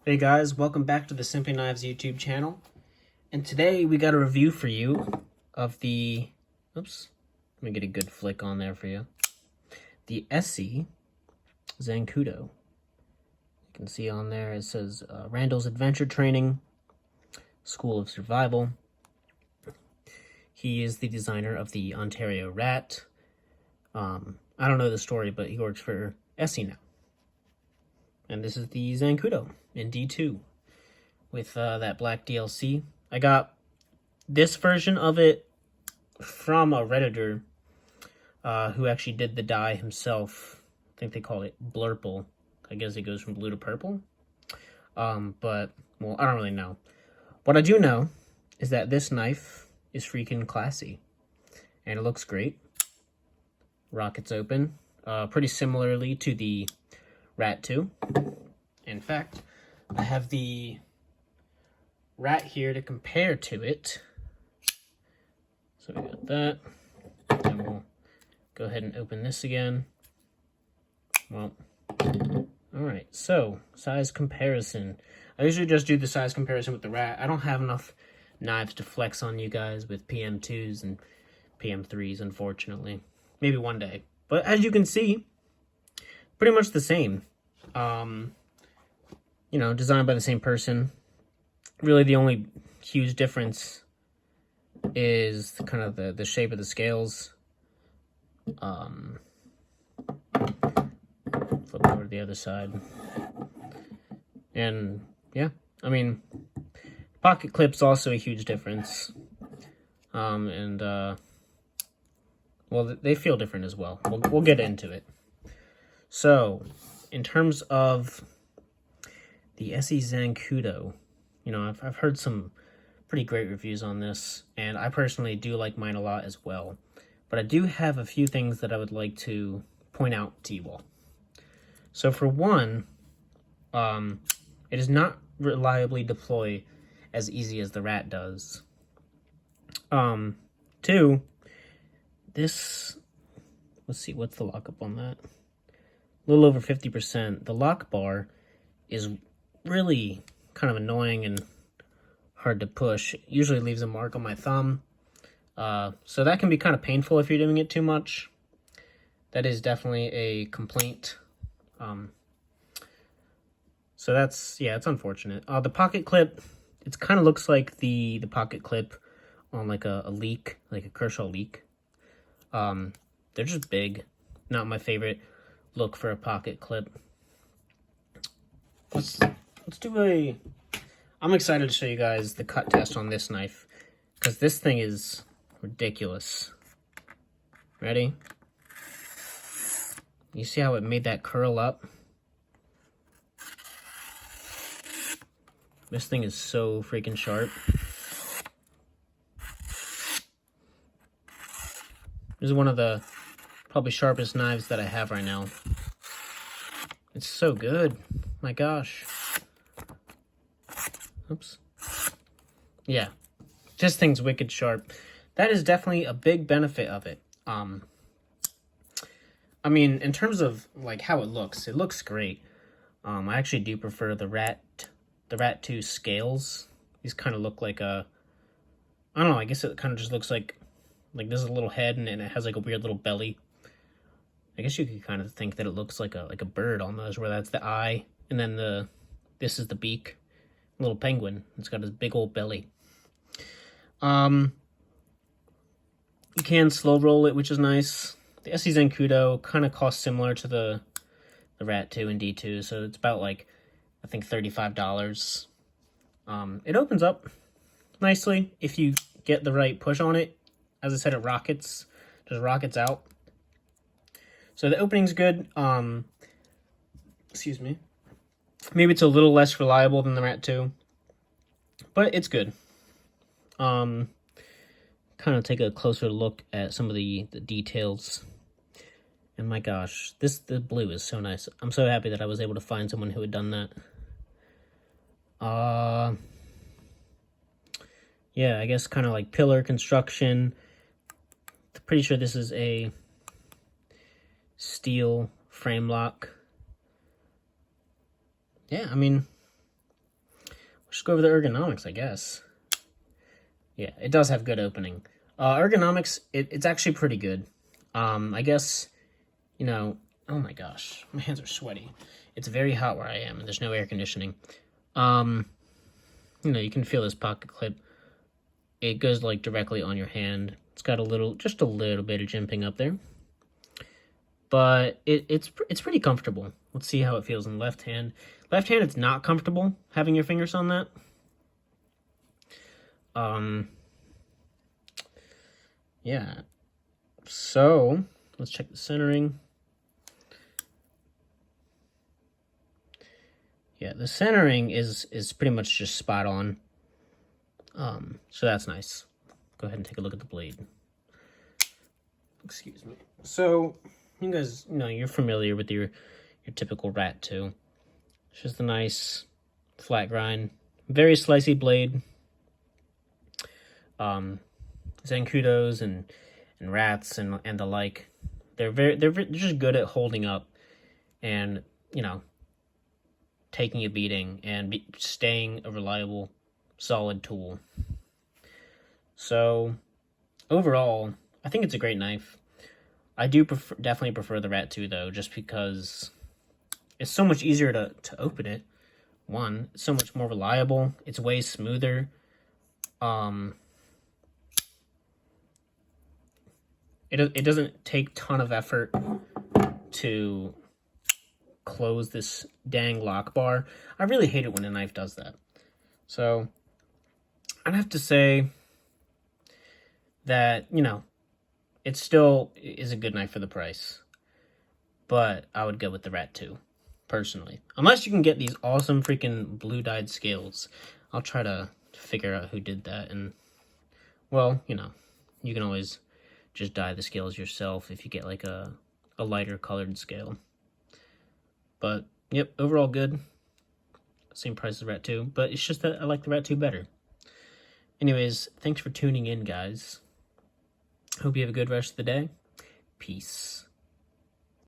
Hey guys, welcome back to the Simply Knives YouTube channel. And today we got a review for you of the, oops, let me get a good flick on there for you. The ESEE Zancudo. You can see on there it says Randall's Adventure Training, School of Survival. He is the designer of the Ontario Rat. I don't know the story, but he works for ESEE now. And this is the Zancudo in D2 with that black DLC. I got this version of it from a Redditor who actually did the dye himself. I think they call it Blurple. I guess it goes from blue to purple. But, well, I don't really know. What I do know is that this knife is freaking classy. And it looks great. Rockets open. Pretty similarly to the Rat 2. In fact, I have the Rat here to compare to it. So we got that. And we'll go ahead and open this again. Well, alright, so size comparison. I usually just do the size comparison with the Rat. I don't have enough knives to flex on you guys with PM2s and PM3s, unfortunately. Maybe one day. But as you can see, pretty much the same. You know, designed by the same person. Really, the only huge difference is kind of the shape of the scales. Flip over to the other side. And, yeah, I mean, pocket clip's also a huge difference. Well, they feel different as well. We'll get into it. So, in terms of the ESEE Zancudo, you know, I've heard some pretty great reviews on this, and I personally do like mine a lot as well. But I do have a few things that I would like to point out to you all. So for one, it does not reliably deploy as easy as the Rat does. Two, this, let's see, what's the lockup on that? A little over 50%. The lock bar is really kind of annoying and hard to push. It usually leaves a mark on my thumb. So that can be kind of painful if you're doing it too much. That is definitely a complaint. So that's, yeah, it's unfortunate. The pocket clip, it kind of looks like the pocket clip on like a leak, like a Kershaw leak. They're just big. Not my favorite look for a pocket clip. Let's do a... I'm excited to show you guys the cut test on this knife, because this thing is ridiculous. Ready? You see how it made that curl up? This thing is so freaking sharp. This is one of the probably sharpest knives that I have right now. It's so good. My gosh. Oops. Yeah. This thing's wicked sharp. That is definitely a big benefit of it. I mean, in terms of like how it looks great. I actually do prefer the Rat 2 scales. These kind of look like a, I don't know, I guess it kind of just looks like this is a little head and it has like a weird little belly. I guess you could kind of think that it looks like a bird almost, where that's the eye, and then this is the beak. A little penguin. It's got his big old belly. You can slow roll it, which is nice. The ESEE Zancudo kind of costs similar to the Rat 2 and D2, so it's about like, I think $35. It opens up nicely if you get the right push on it. As I said, it rockets, just rockets out. So the opening's good. Excuse me. Maybe it's a little less reliable than the Rat 2, but it's good. Kind of take a closer look at some of the details. And my gosh, the blue is so nice. I'm so happy that I was able to find someone who had done that. Yeah, I guess kind of like pillar construction. Pretty sure this is a steel frame lock. Yeah, I mean, just go over the ergonomics, I guess. Yeah, it does have good opening. Ergonomics, it's actually pretty good. I guess, you know, oh my gosh, my hands are sweaty. It's very hot where I am, and there's no air conditioning. You know, you can feel this pocket clip. It goes like directly on your hand. It's got just a little bit of jimping up there. But it's pretty comfortable. Let's see how it feels in the left hand. Left hand, it's not comfortable having your fingers on that. Yeah. So, let's check the centering. Yeah, the centering is pretty much just spot on. So that's nice. Go ahead and take a look at the blade. Excuse me. So, you guys know you're familiar with your typical Rat 2. It's just a nice flat grind, very slicey blade. Zancudos and Rats and the like, they're just good at holding up and, you know, taking a beating and staying a reliable, solid tool. So overall, I think it's a great knife. I do definitely prefer the Rat 2 though, just because it's so much easier to open it. One, it's so much more reliable. It's way smoother. It doesn't take a ton of effort to close this dang lock bar. I really hate it when a knife does that. So I'd have to say that, you know, it still is a good knife for the price. But I would go with the Rat 2, personally. Unless you can get these awesome freaking blue-dyed scales. I'll try to figure out who did that. And, well, you know, you can always just dye the scales yourself if you get like a lighter colored scale. But, yep, overall good. Same price as Rat 2, but it's just that I like the Rat 2 better. Anyways, thanks for tuning in, guys. Hope you have a good rest of the day. Peace.